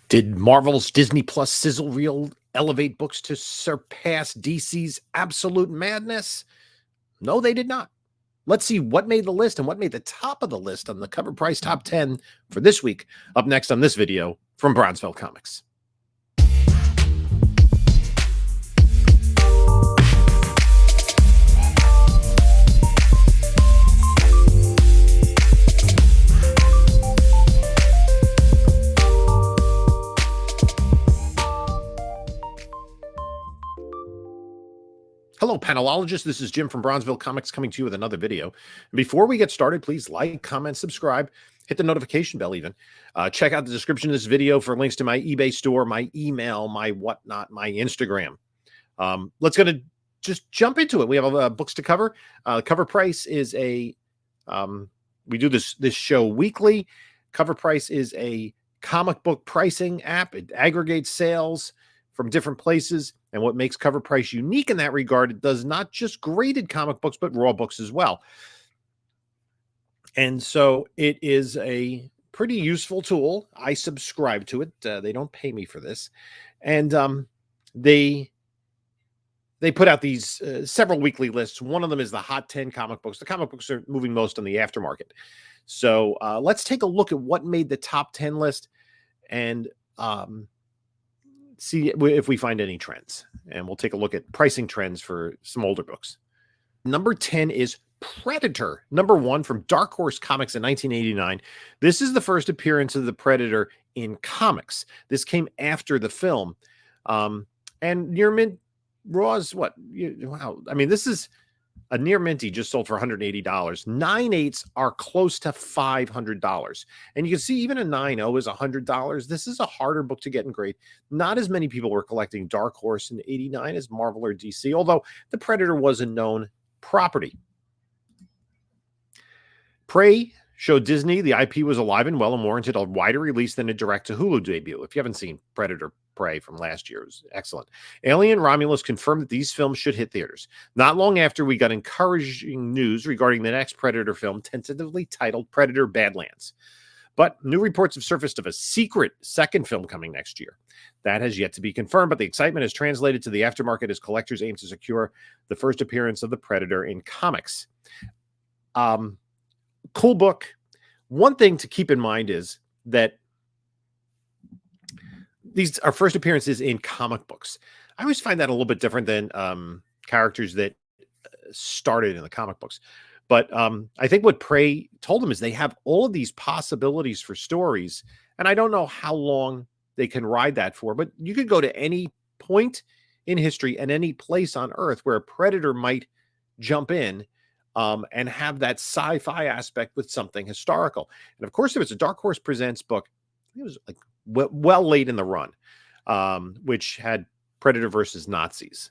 Did Marvel's Disney Plus sizzle reel elevate books to surpass DC's absolute madness? No, they did not. Let's see what made the list and what made the top of the list on the Cover Price Top 10 for this week. Up next on this video from Bronzeville Comics. Hello, panelologists. This is Jim from Bronzeville Comics coming to you with another video. Before we get started, please like, comment, subscribe, hit the notification bell even. Check out the description of this video for links to my eBay store, my email, my whatnot, my Instagram. Let's just jump into it. We have books to cover. Covrprice is we do this show weekly. Covrprice is a comic book pricing app. It aggregates sales from different places. And what makes Covrprice unique in that regard, it does not just graded comic books, but raw books as well. And so it is a pretty useful tool. I subscribe to it. They don't pay me for this. And they put out these several weekly lists. One of them is the Hot 10 comic books. The comic books are moving most on the aftermarket. So let's take a look at what made the top 10 list and see if we find any trends. And we'll take a look at pricing trends for some older books. Number 10 is Predator, number 1 from Dark Horse Comics in 1989. This is the first appearance of the Predator in comics. This came after the film. And near mint Raw's what? Wow. I mean, this is a near minty just sold for $180. 9/8s are close to $500. And you can see even a 9/0 is $100. This is a harder book to get in grade. Not as many people were collecting Dark Horse in 89 as Marvel or DC, although the Predator was a known property. Prey showed Disney the IP was alive and well and warranted a wider release than a direct-to-Hulu debut. If you haven't seen Predator Prey from last year, it was excellent. Alien Romulus confirmed that these films should hit theaters. Not long after, we got encouraging news regarding the next Predator film, tentatively titled Predator Badlands. But new reports have surfaced of a secret second film coming next year. That has yet to be confirmed, but the excitement has translated to the aftermarket as collectors aim to secure the first appearance of the Predator in comics. Cool book. One thing to keep in mind is that these are first appearances in comic books. I always find that a little bit different than characters that started in the comic books. But I think what Prey told them is they have all of these possibilities for stories. And I don't know how long they can ride that for, but you could go to any point in history and any place on Earth where a Predator might jump in and have that sci-fi aspect with something historical. And of course, if it's a Dark Horse Presents book, it was like well late in the run, which had Predator versus Nazis.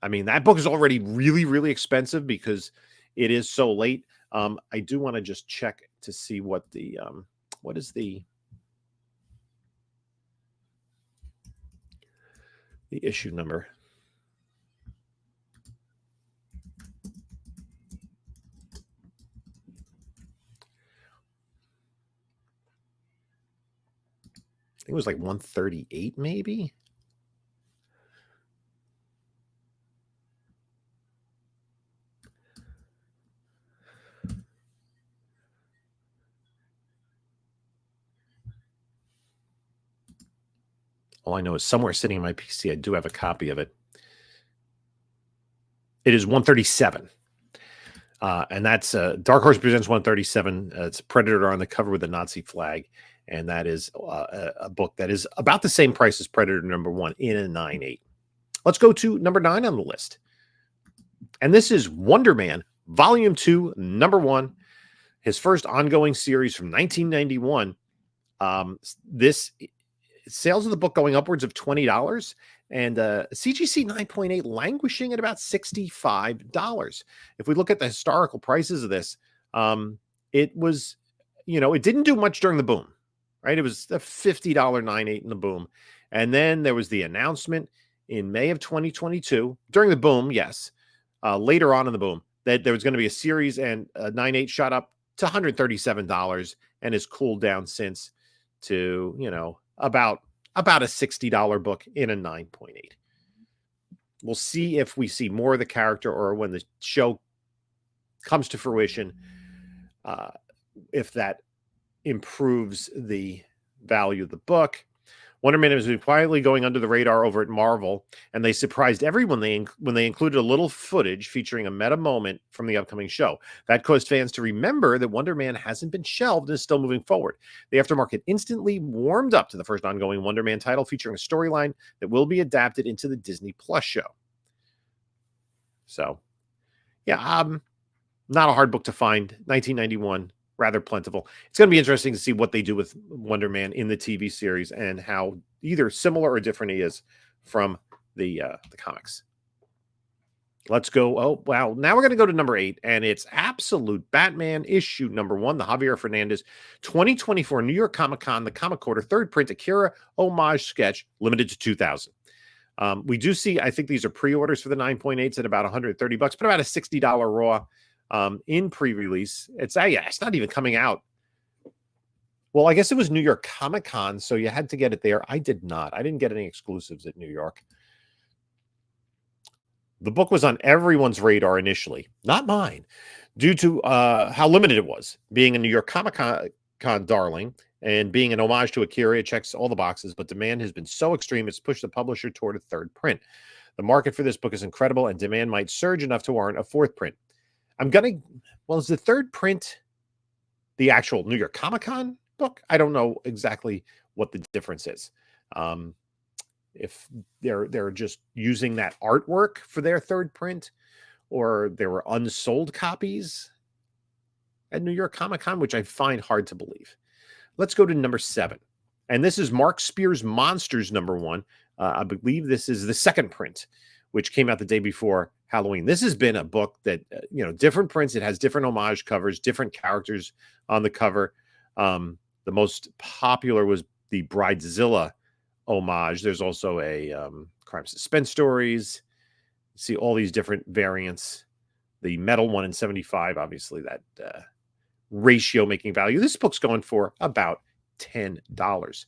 I mean, that book is already really, really expensive because it is so late. I do want to just check to see what is the issue number. It was like 138 maybe. All I know is somewhere sitting in my PC, I do have a copy of it. It is 137. And that's Dark Horse Presents 137. It's a Predator on the cover with a Nazi flag. And that is a book that is about the same price as Predator number 1 in a 9/8. Let's go to number 9 on the list. And this is Wonder Man, Volume 2, number 1. His first ongoing series from 1991. This sales of the book going upwards of $20 and CGC 9.8 languishing at about $65. If we look at the historical prices of this, it was, it didn't do much during the boom. Right? It was a $50 9/8 in the boom. And then there was the announcement in May of 2022 during the boom. Yes. Later on in the boom that there was going to be a series, and 9/8 shot up to $137 and has cooled down since to, about about a $60 book in a 9.8. We'll see if we see more of the character, or when the show comes to fruition, if that improves the value of the book. Wonder Man has been quietly going under the radar over at Marvel, and they surprised everyone when they included a little footage featuring a meta moment from the upcoming show. That caused fans to remember that Wonder Man hasn't been shelved and is still moving forward. The aftermarket instantly warmed up to the first ongoing Wonder Man title, featuring a storyline that will be adapted into the Disney Plus show. So, yeah, not a hard book to find. 1991. Rather plentiful. It's going to be interesting to see what they do with Wonder Man in the TV series and how either similar or different he is from the comics. Let's go. Oh, wow. Now we're going to go to number 8, and it's Absolute Batman issue number 1, the Javier Fernandez 2024 New York Comic Con, the Comic Quarter, third print Akira homage sketch, limited to 2,000. We do see, I think these are pre-orders for the 9.8s at about $130, but about a $60 raw. In pre-release. It's not even coming out. Well, I guess it was New York Comic Con, so you had to get it there. I did not. I didn't get any exclusives at New York. The book was on everyone's radar initially, not mine, due to how limited it was. Being a New York Comic Con darling and being an homage to Akira, it checks all the boxes, but demand has been so extreme it's pushed the publisher toward a third print. The market for this book is incredible, and demand might surge enough to warrant a fourth print. Is the third print the actual New York Comic Con book? I don't know exactly what the difference is. If they're just using that artwork for their third print, or there were unsold copies at New York Comic Con, which I find hard to believe. Let's go to number 7. And this is Mark Spear's Monsters number 1. I believe this is the second print, which came out the day before Halloween. This has been a book that, different prints. It has different homage covers, different characters on the cover. The most popular was the Bridezilla homage. There's also a crime suspense stories. See all these different variants. The metal one in 75, obviously that ratio making value. This book's going for about $10.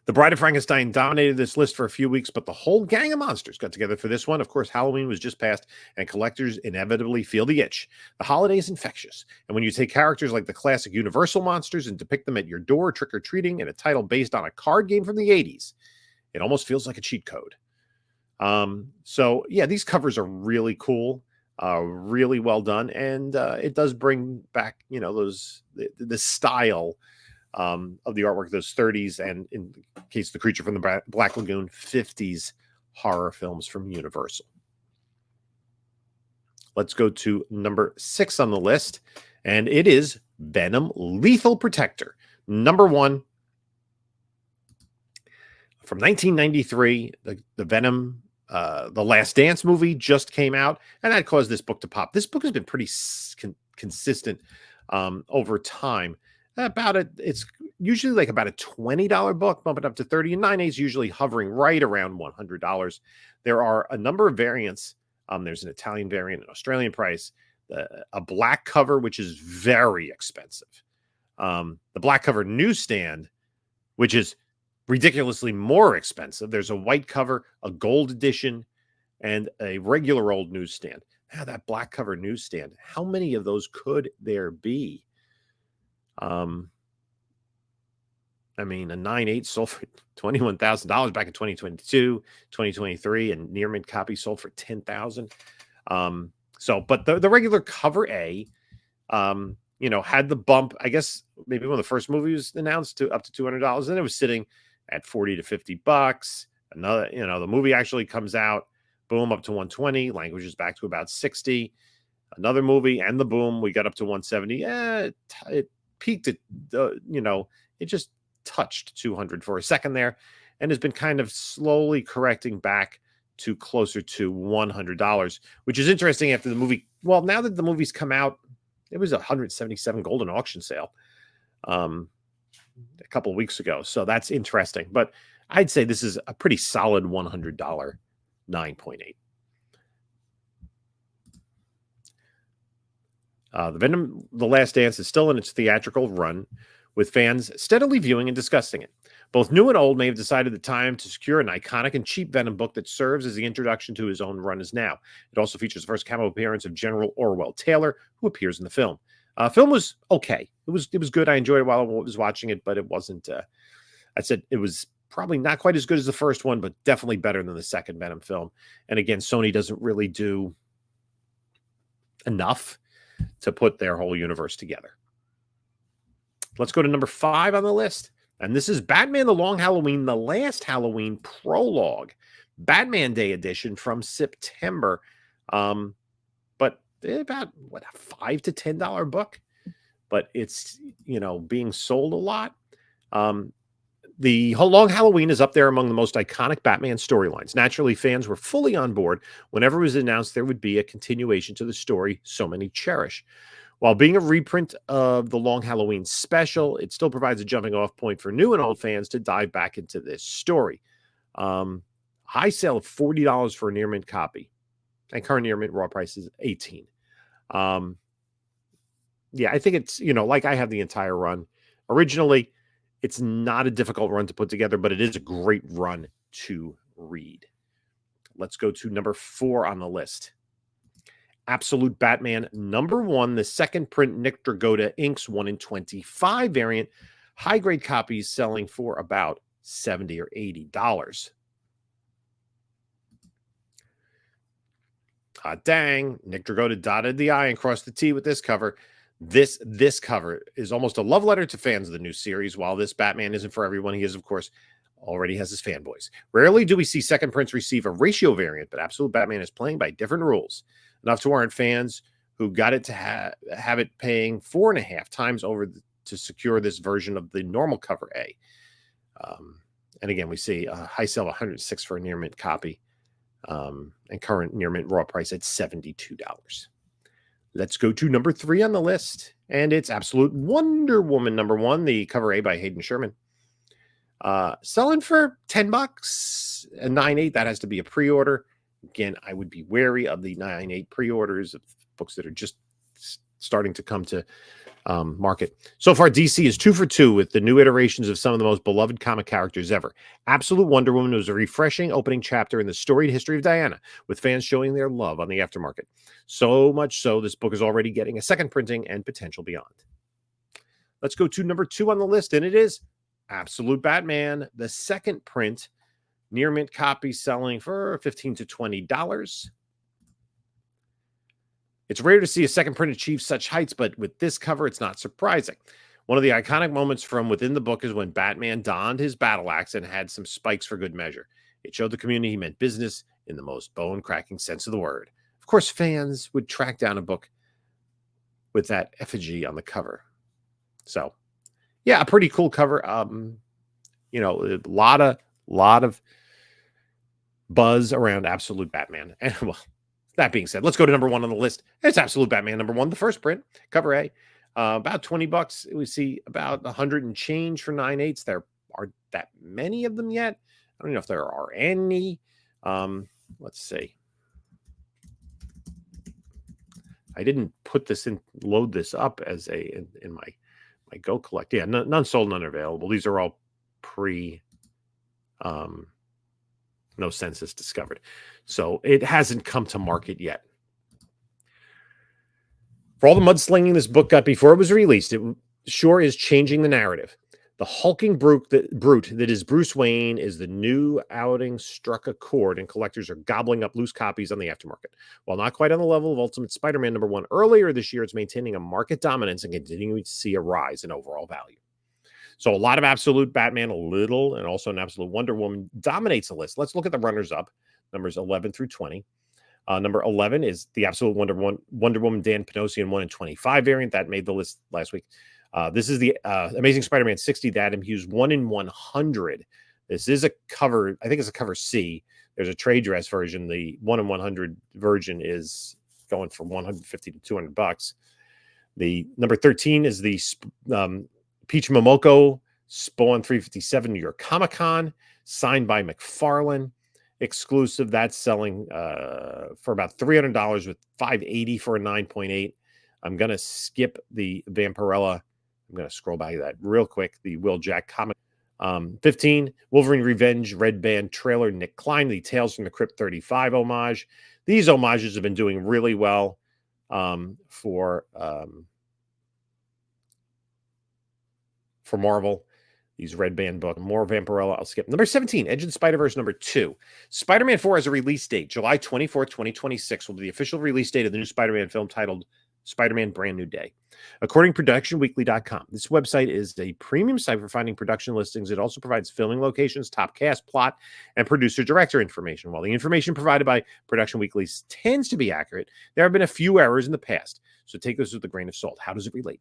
The Bride of Frankenstein dominated this list for a few weeks, but the whole gang of monsters got together for this one. Of course, Halloween was just passed, and collectors inevitably feel the itch. The holiday is infectious, and when you take characters like the classic Universal monsters and depict them at your door trick-or-treating in a title based on a card game from the 80s, it almost feels like a cheat code. So, yeah, these covers are really cool, really well done, and it does bring back, the style of the artwork, those 30s, and in case of The Creature from the Black Lagoon, 50s horror films from Universal. Let's go to number 6 on the list, and it is Venom Lethal Protector, number 1. From 1993, the Venom, The Last Dance movie just came out, and that caused this book to pop. This book has been pretty consistent over time. It's usually like about a $20 book, bumping up to $30, and 9.8 is usually hovering right around $100. There are a number of variants. There's an Italian variant, an Australian price, a black cover, which is very expensive. The black cover newsstand, which is ridiculously more expensive. There's a white cover, a gold edition, and a regular old newsstand. Now, that black cover newsstand, how many of those could there be? A 9.8 sold for $21,000 back in 2022, 2023, and near mint copy sold for $10,000. But the regular cover A, had the bump. I guess maybe when the first movie was announced to up to $200, then it was sitting at $40 to $50. Another, the movie actually comes out, boom, up to $120. Language is back to about $60. Another movie and the boom, we got up to $170. It peaked at, it just touched $200 for a second there, and has been kind of slowly correcting back to closer to $100, which is interesting after the movie. Well, now that the movie's come out, it was a $177 golden auction sale a couple of weeks ago. So that's interesting. But I'd say this is a pretty solid $100 9.8. The Venom The Last Dance is still in its theatrical run, with fans steadily viewing and discussing it. Both new and old may have decided the time to secure an iconic and cheap Venom book that serves as the introduction to his own run as now. It also features the first cameo appearance of General Orwell Taylor, who appears in the film. Film was okay. It was good. I enjoyed it while I was watching it, but it wasn't. I said it was probably not quite as good as the first one, but definitely better than the second Venom film. And again, Sony doesn't really do enough to put their whole universe together. Let's go to number 5 on the list. And this is Batman The Long Halloween, The Last Halloween Prologue, Batman Day edition from September. But about what, a $5 to $10 book, but it's, being sold a lot. The Long Halloween is up there among the most iconic Batman storylines. Naturally, fans were fully on board whenever it was announced there would be a continuation to the story so many cherish. While being a reprint of the Long Halloween special, it still provides a jumping off point for new and old fans to dive back into this story. High sale of $40 for a near mint copy, and current near mint raw price is $18. Yeah, I think it's, like I have the entire run. Originally, it's not a difficult run to put together, but it is a great run to read. Let's go to number 4 on the list. Absolute Batman #1, the second print Nick Dragotta Inks 1 in 25 variant. High-grade copies selling for about $70 or $80. Hot dang. Nick Dragotta dotted the I and crossed the T with this cover. This cover is almost a love letter to fans of the new series. While this Batman isn't for everyone, he is, of course, already has his fanboys. Rarely do we see second prints receive a ratio variant, but Absolute Batman is playing by different rules. Enough to warrant fans who got it to have it paying 4.5 times over to secure this version of the normal cover A. And again, we see a high sale of $106 for a near mint copy, and current near mint raw price at $72. Let's go to number 3 on the list, and it's Absolute Wonder Woman #1, the cover A by Hayden Sherman. Selling for $10, a 9.8. That has to be a pre-order. Again, I would be wary of the 9.8 pre-orders of books that are just starting to come to market. So far, DC is 2 for 2 with the new iterations of some of the most beloved comic characters ever. Absolute Wonder Woman was a refreshing opening chapter in the storied history of Diana, with fans showing their love on the aftermarket. So much so, this book is already getting a second printing and potential beyond. Let's go to number 2 on the list, and it is Absolute Batman, the second print. Near mint copy selling for $15 to $20. It's rare to see a second print achieve such heights, but with this cover, it's not surprising. One of the iconic moments from within the book is when Batman donned his battle axe and had some spikes for good measure. It showed the community he meant business in the most bone-cracking sense of the word. Of course, fans would track down a book with that effigy on the cover. So, yeah, a pretty cool cover. A lot of buzz around Absolute Batman. And well, that being said, let's go to number 1 on the list. It's Absolute Batman #1, the first print, cover A. About $20. We see about 100 and change for 9.8s. There aren't that many of them yet. I don't know if there are any. Let's see. I didn't put this in, load this up as in my Go Collect. Yeah, none sold, none available. These are all pre no census discovered. So it hasn't come to market yet. For all the mudslinging this book got before it was released, it sure is changing the narrative. The hulking brute that is Bruce Wayne is the new outing struck a chord, and collectors are gobbling up loose copies on the aftermarket. While not quite on the level of Ultimate Spider-Man #1 earlier this year, it's maintaining a market dominance and continuing to see a rise in overall value. So a lot of Absolute Batman, a little, and also an Absolute Wonder Woman dominates the list. Let's look at the runners-up, numbers 11 through 20. Number 11 is the Absolute Wonder Woman Dan Panosian 1 in 25 variant. That made the list last week. This is the Amazing Spider-Man 60, the Adam Hughes 1 in 100. This is a cover, I think it's a cover C. There's a trade dress version. The 1 in 100 version is going from $150 to $200. The number 13 is the Peach Momoko Spawn 357 New York Comic Con, signed by McFarlane. Exclusive. That's selling for about $300 with $580 for a 9.8. I'm going to skip the Vampirella I'm going to scroll by that real quick. The Will Jack comic. 15, Wolverine Revenge Red Band trailer. Nick Klein, the Tales from the Crypt 35 homage. These homages have been doing really well for Marvel. These Red Band book. More Vampirella. I'll skip. Number 17, Edge of Spider-Verse number 2. Spider-Man 4 has a release date. July 24th, 2026 will be the official release date of the new Spider-Man film titled Spider-Man Brand New Day. According to ProductionWeekly.com, this website is a premium site for finding production listings. It also provides filming locations, top cast, plot, and producer-director information. While the information provided by Production Weekly tends to be accurate, there have been a few errors in the past, so take this with a grain of salt. How does it relate?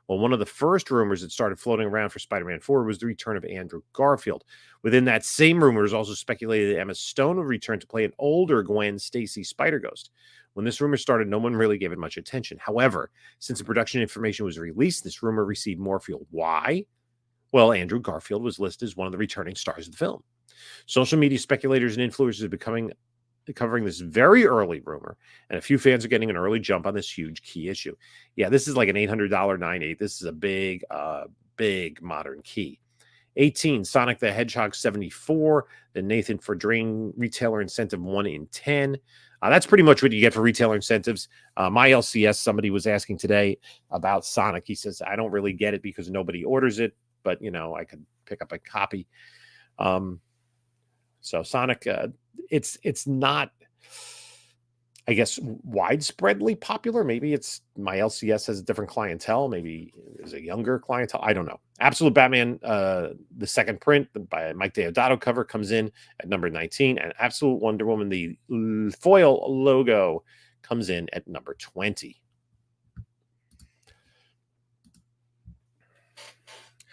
Well, one of the first rumors that started floating around for Spider-Man 4 was the return of Andrew Garfield. Within that same rumor, it was also speculated that Emma Stone would return to play an older Gwen Stacy Spider-Ghost. When this rumor started, no one really gave it much attention. However, since the production information was released, this rumor received more fuel. Why? Well, Andrew Garfield was listed as one of the returning stars of the film. Social media speculators and influencers are covering this very early rumor, and a few fans are getting an early jump on this huge key issue. Yeah, this is like an $800 9.8. This is a big modern key. 18, Sonic the Hedgehog 74, the Nathan Fordring retailer incentive 1 in 10. That's pretty much what you get for retailer incentives. My LCS, somebody was asking today about Sonic. He says, I don't really get it because nobody orders it, but, I could pick up a copy. So Sonic, it's not, I guess, widespreadly popular. Maybe it's my LCS has a different clientele. Maybe there's a younger clientele. I don't know. Absolute Batman, the second print by Mike Deodato cover comes in at number 19, and Absolute Wonder Woman, the foil logo, comes in at number 20.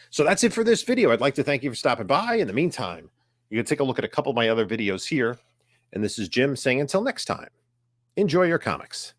So that's it for this video. I'd like to thank you for stopping by. In the meantime, you can take a look at a couple of my other videos here. And this is Jim saying until next time, enjoy your comics.